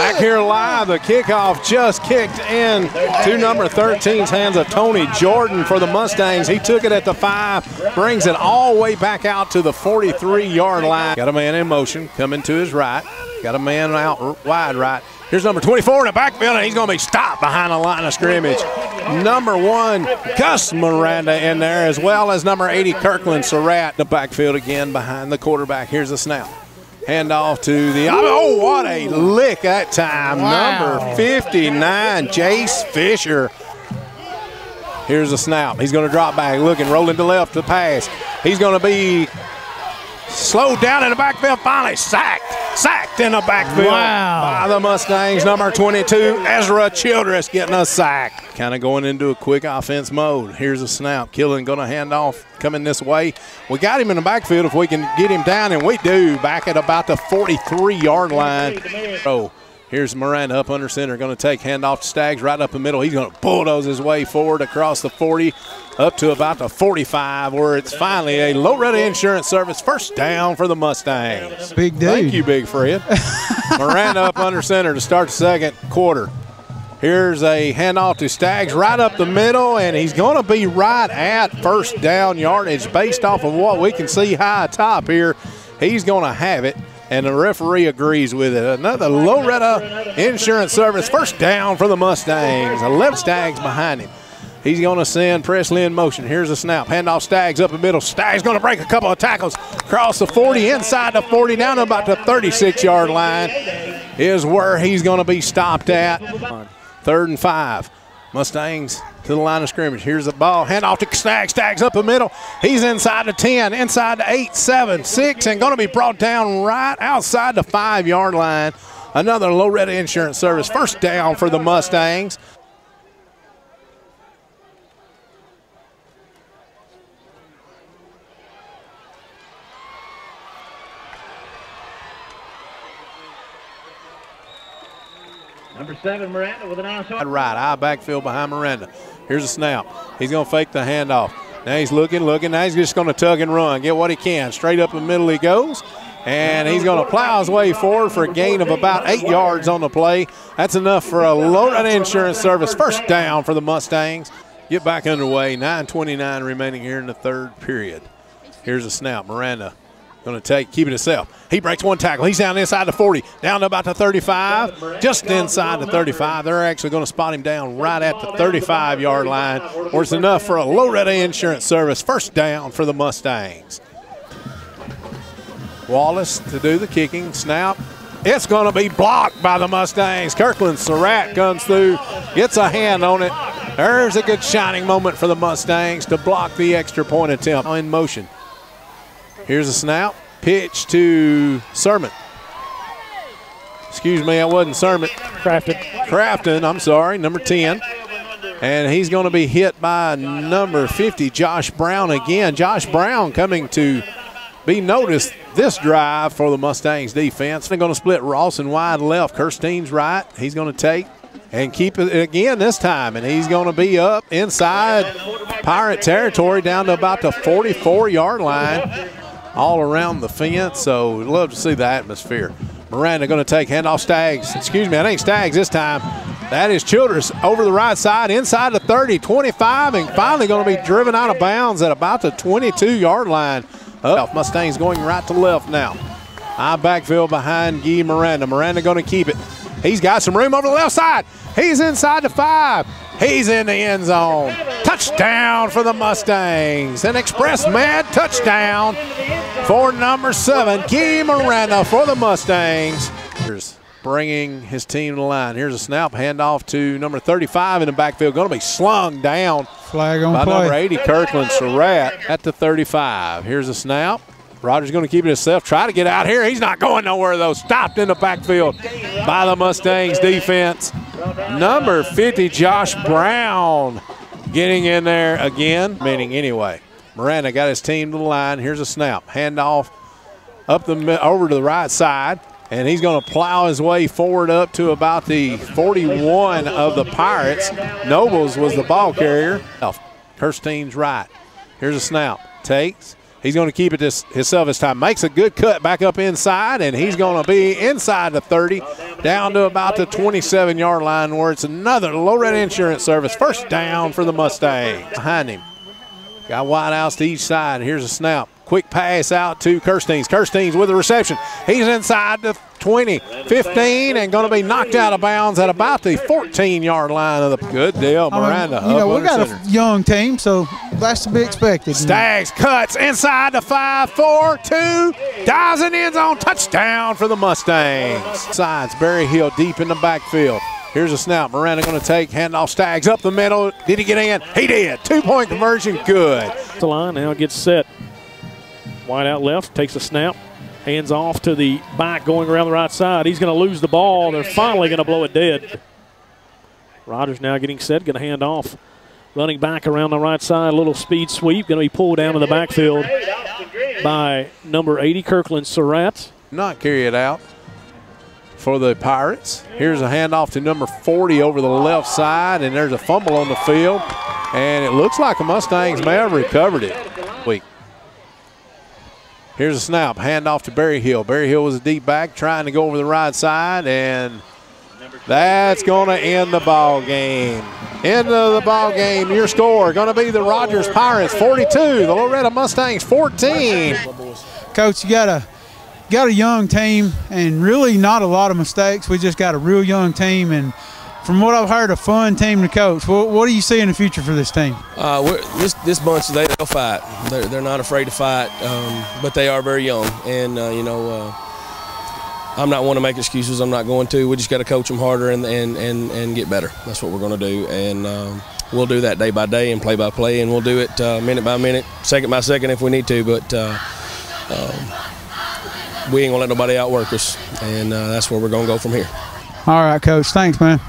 Back here live, the kickoff just kicked in to number 13's hands of Tony Jordan for the Mustangs. He took it at the 5, brings it all the way back out to the 43-yard line. Got a man in motion coming to his right. Got a man out wide right. Here's number 24 in the backfield, and he's going to be stopped behind the line of scrimmage. Number 1, Gus Miranda in there, as well as number 80, Kirkland Surratt. The backfield again behind the quarterback. Here's the snap. Hand off to the, oh, what a lick that time. Wow. Number 59, Jace Fisher. Here's the snap. He's going to drop back, looking, rolling to left to pass. He's going to be slowed down in the backfield, finally sacked in the backfield by the Mustangs. Number 22, Ezra Childress getting a sack. Kind of going into a quick offense mode. Here's a snap. Killen going to hand off, coming this way. We got him in the backfield if we can get him down, and we do, back at about the 43-yard line. Oh, here's Miranda up under center, going to take handoff to Staggs right up the middle. He's going to bulldoze his way forward across the 40 up to about the 45, where it's finally a Loretta Insurance Service first down for the Mustangs. Big dude. Thank you, Big Fred. Miranda up under center to start the second quarter. Here's a handoff to Staggs right up the middle, and he's going to be right at first down yardage based off of what we can see high top here. He's going to have it, and the referee agrees with it. Another Loretta Insurance Service first down for the Mustangs. 11 Staggs behind him. He's going to send Presley in motion. Here's a snap. Handoff Staggs up the middle. Staggs going to break a couple of tackles. Across the 40, inside the 40, down to about the 36-yard line is where he's going to be stopped at. 3rd and 5. Mustangs to the line of scrimmage. Here's the ball. Handoff to Staggs. Staggs up the middle. He's inside the 10, inside the 8, 7, 6, and going to be brought down right outside the 5-yard line. Another Loretta Insurance Service first down for the Mustangs. Number 7, Miranda with an onside. Right, eye backfield behind Miranda. Here's a snap. He's going to fake the handoff. Now he's looking. Now he's just going to tug and run, get what he can. Straight up the middle he goes, and he's going to plow his way forward for a gain of about 8 yards on the play. That's enough for a Loretta Insurance Service first down for the Mustangs. Get back underway. 9:29 remaining here in the 3rd period. Here's a snap. Miranda going to keep it himself. He breaks one tackle. He's down inside the 40, down to about the 35, just inside the 35. They're actually going to spot him down right at the 35-yard line, where it's enough for a Loretta Insurance Service first down for the Mustangs. Wallace to do the kicking. Snap. It's going to be blocked by the Mustangs. Kirkland Surratt comes through, gets a hand on it. There's a good shining moment for the Mustangs to block the extra point attempt. In motion. Here's a snap. Pitch to Sermon. Excuse me, I wasn't Sermon. Crafton, I'm sorry, number 10. And he's going to be hit by number 50, Josh Brown again. Josh Brown coming to be noticed this drive for the Mustangs defense. They're going to split Rawson wide left. Kirstein's right. He's going to take and keep it again this time. And he's going to be up inside Pirate territory down to about the 44-yard line. All around the fence, so we'd love to see the atmosphere. Miranda going to take handoff Staggs. Excuse me, it ain't Staggs this time. That is Childress over the right side, inside the 30, 25, and finally going to be driven out of bounds at about the 22-yard line. Mustangs going right to left now. High backfield behind Guy Miranda. Miranda going to keep it. He's got some room over the left side. He's inside the 5. He's in the end zone. Touchdown for the Mustangs. An express mad touchdown for number 7, Guy Miranda for the Mustangs. Here's bringing his team to the line. Here's a snap, handoff to number 35 in the backfield. Going to be slung down Flag on by play. Number 80, Kirkland Surratt at the 35. Here's a snap. Rogers going to keep it himself. Try to get out here. He's not going nowhere, though. Stopped in the backfield by the Mustangs defense. Number 50, Josh Brown, getting in there again. Meaning anyway. Miranda got his team to the line. Here's a snap. Handoff up over to the right side. And he's going to plow his way forward up to about the 41 of the Pirates. Nobles was the ball carrier. Kirstein's right. Here's a snap. Takes. He's going to keep it himself this time. Makes a good cut back up inside, and he's going to be inside the 30, down to about the 27-yard line, where it's another Loretta Insurance Service first down for the Mustangs. Behind him, got wideouts to each side. Here's a snap. Quick pass out to Kirsteins. Kirsteins with the reception. He's inside the 20, 15, and going to be knocked out of bounds at about the 14-yard line of the good deal. Miranda. You know, we got a young team, so that's to be expected. Staggs cuts inside the 5-4-2, dives in the end zone, touchdown for the Mustangs. Sides, Berry Hill deep in the backfield. Here's a snap. Miranda going to take, handoff Staggs up the middle. Did he get in? He did. 2-point conversion, good. The line now gets set. Wide out left, takes a snap, hands off to the back going around the right side. He's going to lose the ball. They're finally going to blow it dead. Rogers now getting set, going to hand off. Running back around the right side, a little speed sweep, going to be pulled down in the backfield by number 80, Kirkland Surratt. Not carry it out for the Pirates. Here's a handoff to number 40 over the left side, and there's a fumble on the field, and it looks like the Mustangs may have recovered it. Here's a snap, handoff to Berry Hill. Berry Hill was a deep back trying to go over the right side, and that's going to end the ball game. End of the ball game. Your score going to be the Rogers Pirates 42, the Loretta Mustangs 14. Coach, you got a young team and really not a lot of mistakes. We just got a real young team, and from what I've heard, a fun team to coach. What do you see in the future for this team? This bunch, they'll fight. They're not afraid to fight, but they are very young. And, you know, I'm not one to make excuses. I'm not going to. We just got to coach them harder and get better. That's what we're going to do. And we'll do that day by day and play by play, and we'll do it minute by minute, second by second if we need to. But we ain't going to let nobody outwork us, and that's where we're going to go from here. All right, Coach. Thanks, man.